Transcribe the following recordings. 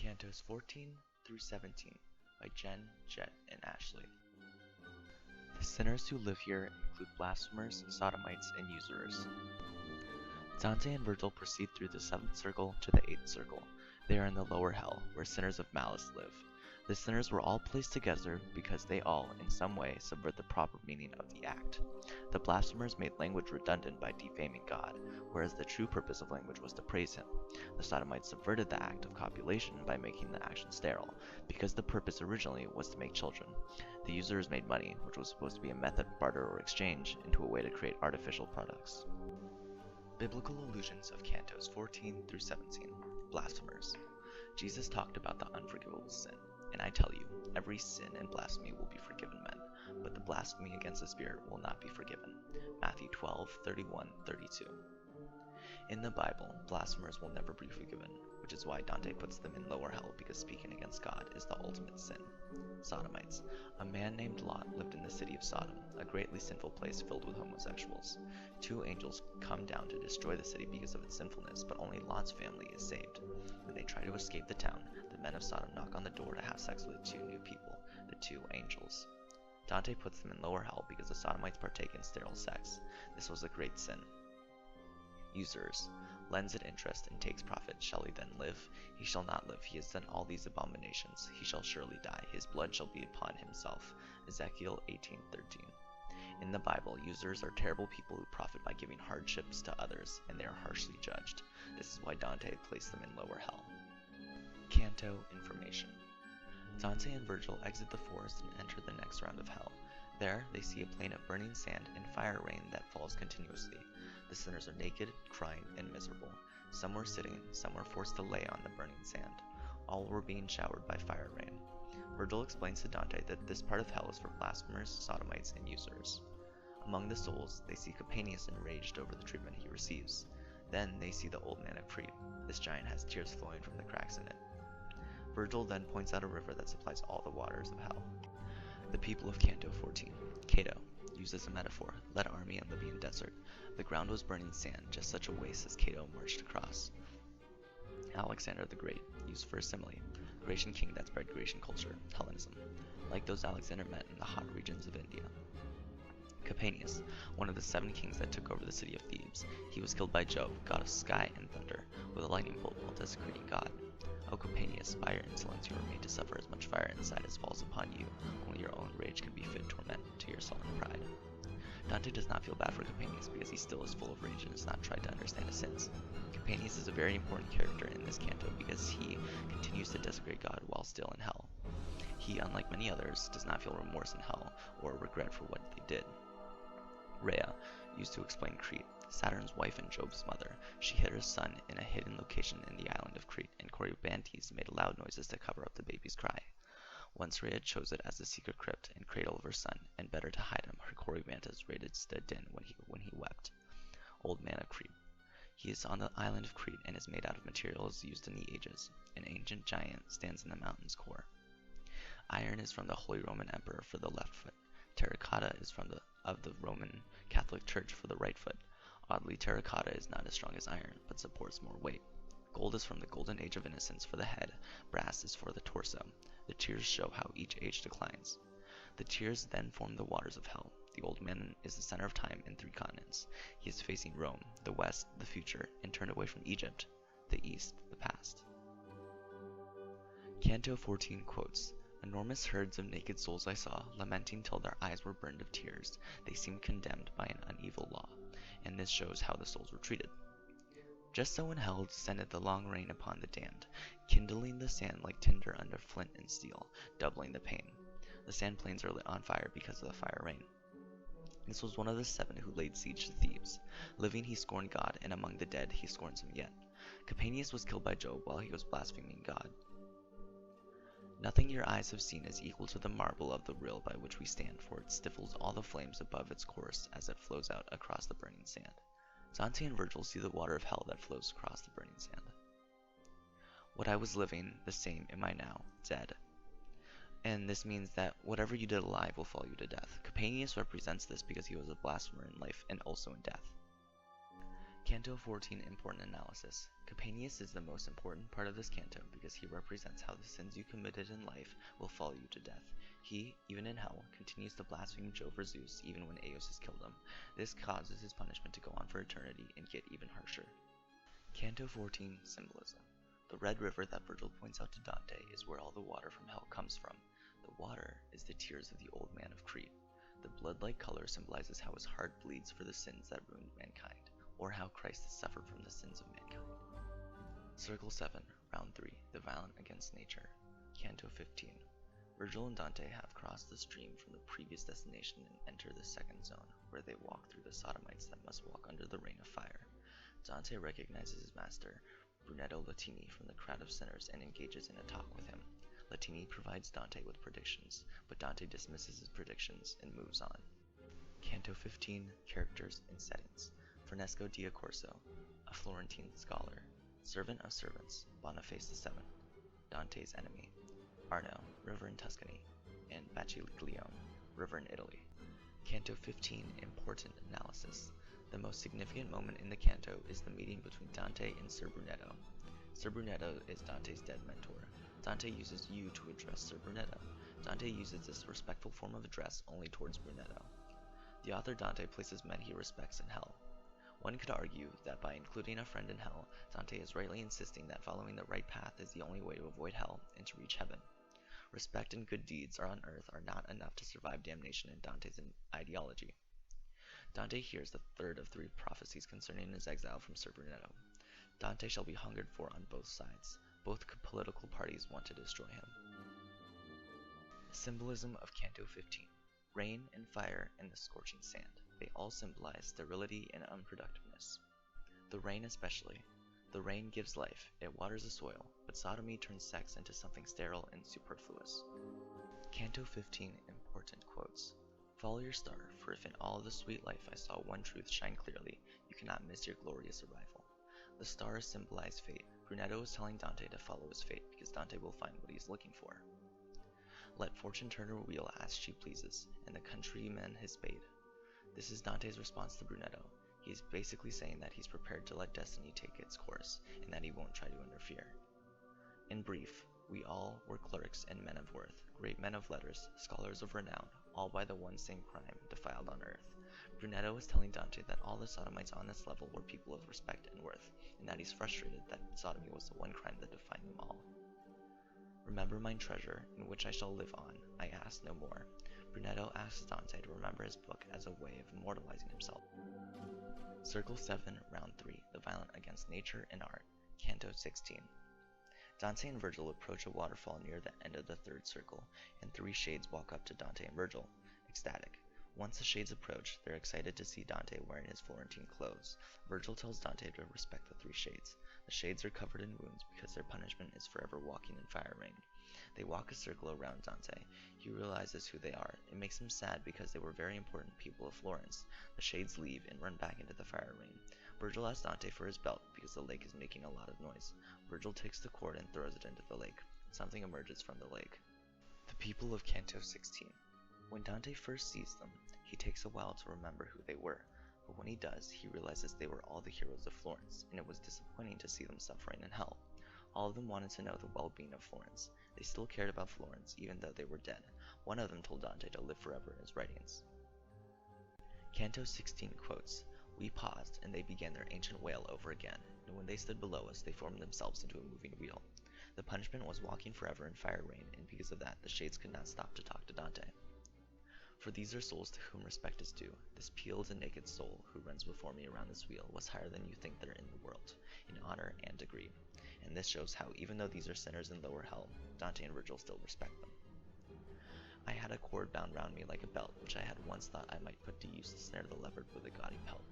Cantos 14 through 17 by Jen, Jet, and Ashley. The sinners who live here include blasphemers, sodomites, and usurers. Dante and Virgil proceed through the 7th circle to the 8th circle. They are in the lower hell, where sinners of malice live. The sinners were all placed together because they all, in some way, subvert the proper meaning of the act. The blasphemers made language redundant by defaming God, whereas the true purpose of language was to praise him. The sodomites subverted the act of copulation by making the action sterile, because the purpose originally was to make children. The usurers made money, which was supposed to be a method of barter or exchange, into a way to create artificial products. Biblical allusions of Cantos 14 through 17. Blasphemers. Jesus talked about the unforgivable sin. And I tell you, every sin and blasphemy will be forgiven men, but the blasphemy against the Spirit will not be forgiven. Matthew 12:31-32. In the Bible, blasphemers will never be forgiven, which is why Dante puts them in lower hell, because speaking against God is the ultimate sin. Sodomites. A man named Lot lived in the city of Sodom, a greatly sinful place filled with homosexuals. 2 angels come down to destroy the city because of its sinfulness, but only Lot's family is saved. When they try to escape the town, the men of Sodom knock on the door to have sex with the 2 new people, the 2 angels. Dante puts them in lower hell because the Sodomites partake in sterile sex. This was a great sin. Usurers. Lends it interest and takes profit. Shall he then live? He shall not live. He has done all these abominations. He shall surely die. His blood shall be upon himself. Ezekiel 18:13. In the Bible, usurers are terrible people who profit by giving hardships to others, and they are harshly judged. This is why Dante placed them in lower hell. Canto information. Dante and Virgil exit the forest and enter the next round of hell. There, they see a plain of burning sand and fire rain that falls continuously. The sinners are naked, crying, and miserable. Some were sitting, some were forced to lay on the burning sand. All were being showered by fire rain. Virgil explains to Dante that this part of hell is for blasphemers, sodomites, and usurers. Among the souls, they see Capaneus enraged over the treatment he receives. Then they see the old man of Crete. This giant has tears flowing from the cracks in it. Virgil then points out a river that supplies all the waters of hell. The people of Canto 14. Cato, used as a metaphor, led an army in Libyan desert. The ground was burning sand, just such a waste as Cato marched across. Alexander the Great, used for a simile, Grecian king that spread Grecian culture, Hellenism, like those Alexander met in the hot regions of India. Capaneus, one of the 7 kings that took over the city of Thebes. He was killed by Jove, god of sky and thunder, with a lightning bolt while desecrating God. O Capaneus, by your insolence you are made to suffer as much fire inside as falls upon you. Only your own rage can be fit torment to your sullen pride. Dante does not feel bad for Capaneus because he still is full of rage and has not tried to understand his sins. Capaneus is a very important character in this canto because he continues to desecrate God while still in hell. He, unlike many others, does not feel remorse in hell or regret for what they did. Rhea, used to explain Crete, Saturn's wife and Jove's mother. She hid her son in a hidden location in the island of Crete, and Corybantes made loud noises to cover up the baby's cry. Once Rhea chose it as the secret crypt and cradle of her son, and better to hide him, her Corybantes raided stood in when he wept. Old man of Crete. He is on the island of Crete and is made out of materials used in the ages. An ancient giant stands in the mountain's core. Iron is from the Holy Roman Emperor for the left foot. Terracotta is of the Roman Catholic Church for the right foot. Oddly, terracotta is not as strong as iron, but supports more weight. Gold is from the golden age of innocence for the head. Brass is for the torso. The tears show how each age declines. The tears then form the waters of hell. The old man is the center of time in 3 continents. He is facing Rome, the west, the future, and turned away from Egypt, the east, the past. Canto 14 quotes, "Enormous herds of naked souls I saw, lamenting till their eyes were burned of tears. They seemed condemned by an unequal law." And this shows how the souls were treated. Just so in hell descended the long rain upon the damned, kindling the sand like tinder under flint and steel, doubling the pain. The sand plains are lit on fire because of the fire rain. This was one of the 7 who laid siege to Thebes. Living he scorned God, and among the dead he scorns him yet. Capaneus was killed by Jove while he was blaspheming God. Nothing your eyes have seen is equal to the marble of the rill by which we stand, for it stifles all the flames above its course as it flows out across the burning sand. Dante and Virgil see the water of hell that flows across the burning sand. What I was living, the same am I now, dead. And this means that whatever you did alive will follow you to death. Capaneus represents this because he was a blasphemer in life and also in death. Canto 14 Important Analysis. Capaneus is the most important part of this canto because he represents how the sins you committed in life will follow you to death. He, even in hell, continues to blaspheme Jove or Zeus even when Eos has killed him. This causes his punishment to go on for eternity and get even harsher. Canto 14 Symbolism. The red river that Virgil points out to Dante is where all the water from hell comes from. The water is the tears of the old man of Crete. The blood-like color symbolizes how his heart bleeds for the sins that ruined mankind, or how Christ has suffered from the sins of mankind. Circle 7, Round 3, The Violent Against Nature. Canto 15. Virgil and Dante have crossed the stream from the previous destination and enter the second zone, where they walk through the sodomites that must walk under the rain of fire. Dante recognizes his master, Brunetto Latini, from the crowd of sinners and engages in a talk with him. Latini provides Dante with predictions, but Dante dismisses his predictions and moves on. Canto 15, Characters and Settings. Francesco di Accorso, a Florentine scholar. Servant of servants, Boniface VII. Dante's enemy, Arno, river in Tuscany, and Baciglione, river in Italy. Canto 15, Important Analysis. The most significant moment in the canto is the meeting between Dante and Ser Brunetto. Ser Brunetto is Dante's dead mentor. Dante uses you to address Ser Brunetto. Dante uses this respectful form of address only towards Brunetto. The author Dante places men he respects in hell. One could argue that by including a friend in hell, Dante is rightly insisting that following the right path is the only way to avoid hell and to reach heaven. Respect and good deeds on earth are not enough to survive damnation in Dante's ideology. Dante hears the third of three prophecies concerning his exile from Ser Brunetto. Dante shall be hungered for on both sides. Both political parties want to destroy him. Symbolism of Canto 15. Rain and fire and the scorching sand. They all symbolize sterility and unproductiveness. The rain especially. The rain gives life, it waters the soil, but sodomy turns sex into something sterile and superfluous. Canto 15 Important Quotes. Follow your star, for if in all the sweet life I saw one truth shine clearly, you cannot miss your glorious arrival. The stars symbolize fate. Brunetto is telling Dante to follow his fate because Dante will find what he's looking for. Let fortune turn her wheel as she pleases, and the countryman his spade. This is Dante's response to Brunetto. He is basically saying that he's prepared to let destiny take its course, and that he won't try to interfere. In brief, we all were clerks and men of worth, great men of letters, scholars of renown, all by the one same crime, defiled on earth. Brunetto is telling Dante that all the sodomites on this level were people of respect and worth, and that he's frustrated that sodomy was the one crime that defined them all. Remember mine treasure, in which I shall live on, I ask no more. Brunetto asks Dante to remember his book as a way of immortalizing himself. Circle 7, Round 3, The Violent Against Nature and Art. Canto 16. Dante and Virgil approach a waterfall near the end of the third circle, and three shades walk up to Dante and Virgil, ecstatic. Once the shades approach, they're excited to see Dante wearing his Florentine clothes. Virgil tells Dante to respect the three shades. The shades are covered in wounds because their punishment is forever walking in fire rain. They walk a circle around Dante. He realizes who they are. It makes him sad because they were very important people of Florence. The shades leave and run back into the fire rain. Virgil asks Dante for his belt because the lake is making a lot of noise. Virgil takes the cord and throws it into the lake. Something emerges from the lake. The people of Canto 16. When Dante first sees them, he takes a while to remember who they were, but when he does, he realizes they were all the heroes of Florence, and it was disappointing to see them suffering in hell. All of them wanted to know the well-being of Florence. They still cared about Florence, even though they were dead. One of them told Dante to live forever in his writings. Canto 16 quotes, We paused, and they began their ancient wail over again, and when they stood below us, they formed themselves into a moving wheel. The punishment was walking forever in fire rain, and because of that, the shades could not stop to talk to Dante. For these are souls to whom respect is due. This peeled and naked soul who runs before me around this wheel was higher than you think there in the world, in honor and degree. And this shows how, even though these are sinners in lower hell, Dante and Virgil still respect them. I had a cord bound round me like a belt, which I had once thought I might put to use to snare the leopard with a gaudy pelt.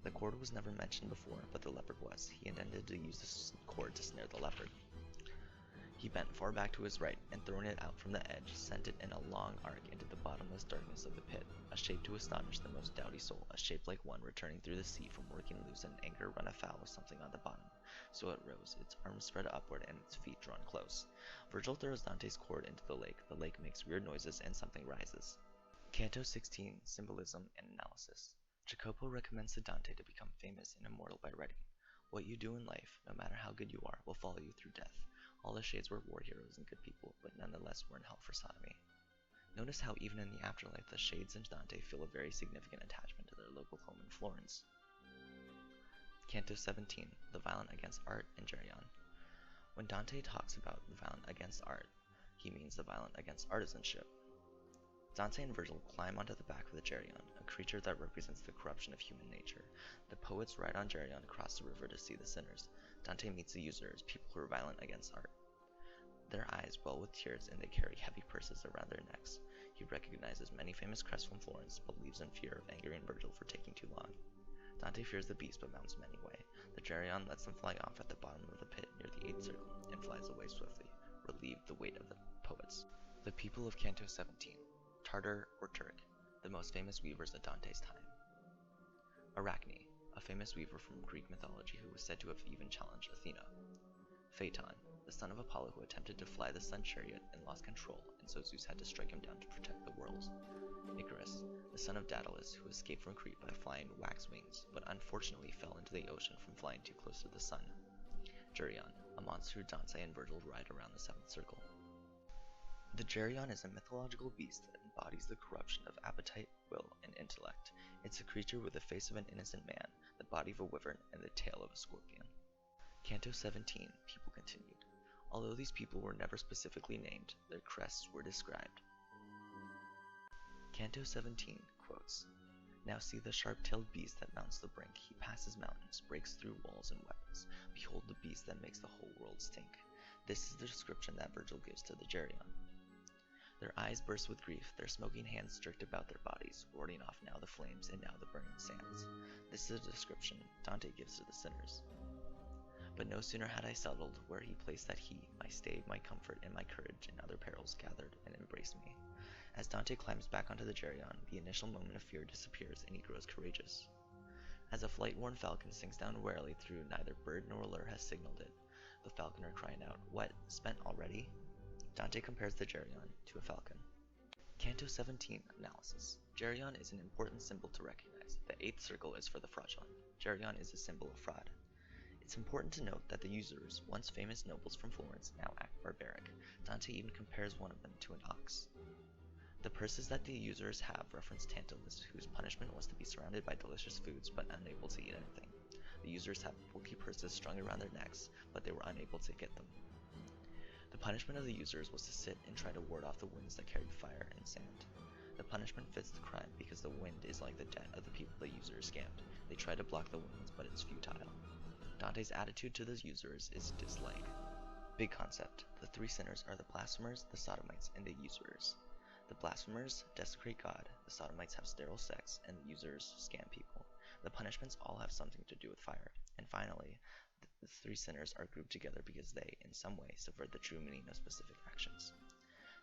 The cord was never mentioned before, but the leopard was. He intended to use this cord to snare the leopard. He bent far back to his right, and throwing it out from the edge, sent it in a long arc into the bottomless darkness of the pit, a shape to astonish the most doughty soul, a shape like one returning through the sea from working loose and anger run afoul of something on the bottom. So it rose, its arms spread upward and its feet drawn close. Virgil throws Dante's cord into the lake makes weird noises, and something rises. Canto 16, Symbolism and Analysis. Jacopo recommends to Dante to become famous and immortal by writing, "What you do in life, no matter how good you are, will follow you through death. All the shades were war heroes and good people, but nonetheless were in hell for sodomy." Notice how even in the afterlife, the shades and Dante feel a very significant attachment to their local home in Florence. Canto 17, the violent against art and Geryon. When Dante talks about the violent against art, he means the violent against artisanship. Dante and Virgil climb onto the back of the Geryon, a creature that represents the corruption of human nature. The poets ride on Geryon across the river to see the sinners. Dante meets the users, people who are violent against art. Their eyes well with tears, and they carry heavy purses around their necks. He recognizes many famous crests from Florence, but leaves in fear of angering Virgil for taking too long. Dante fears the beast, but mounts him anyway. The Geryon lets them fly off at the bottom of the pit near the 8th circle, and flies away swiftly, relieved the weight of the poets. The people of Canto 17, Tartar or Turk, the most famous weavers of Dante's time. Arachne, a famous weaver from Greek mythology who was said to have even challenged Athena. Phaeton, the son of Apollo who attempted to fly the sun chariot and lost control, and so Zeus had to strike him down to protect the worlds. Icarus, the son of Daedalus who escaped from Crete by flying wax wings, but unfortunately fell into the ocean from flying too close to the sun. Geryon, a monster who Dante and Virgil ride around the 7th circle. The Geryon is a mythological beast that embodies the corruption of appetite, will, and intellect. It's a creature with the face of an innocent man, the body of a wyvern, and the tail of a scorpion. Canto 17, people continued. Although these people were never specifically named, their crests were described. Canto 17 quotes, "Now see the sharp-tailed beast that mounts the brink. He passes mountains, breaks through walls and weapons. Behold the beast that makes the whole world stink." This is the description that Virgil gives to the Geryon. Their eyes burst with grief, their smoking hands jerked about their bodies, warding off now the flames and now the burning sands. This is a description Dante gives to the sinners. But no sooner had I settled where he placed that he, my stay, my comfort, and my courage in other perils gathered and embraced me. As Dante climbs back onto the Geryon, the initial moment of fear disappears and he grows courageous. As a flight-worn falcon sinks down warily through neither bird nor lure has signaled it, the falconer crying out, "What, spent already?" Dante compares the Geryon to a falcon. Canto 17 analysis. Geryon is an important symbol to recognize. The 8th circle is for the fraudulent. Geryon is a symbol of fraud. It's important to note that the users, once famous nobles from Florence, now act barbaric. Dante even compares one of them to an ox. The purses that the users have reference Tantalus, whose punishment was to be surrounded by delicious foods but unable to eat anything. The users have bulky purses strung around their necks, but they were unable to get them. The punishment of the users was to sit and try to ward off the winds that carried fire and sand. The punishment fits the crime because the wind is like the debt of the people the users scammed. They try to block the winds, but it's futile. Dante's attitude to the users is dislike. Big concept. The 3 sinners are the blasphemers, the sodomites, and the usurers. The blasphemers desecrate God, the sodomites have sterile sex, and the users scam people. The punishments all have something to do with fire. And finally, the 3 sinners are grouped together because they, in some way, subvert the true meaning of specific actions.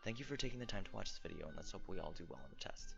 Thank you for taking the time to watch this video, and let's hope we all do well on the test.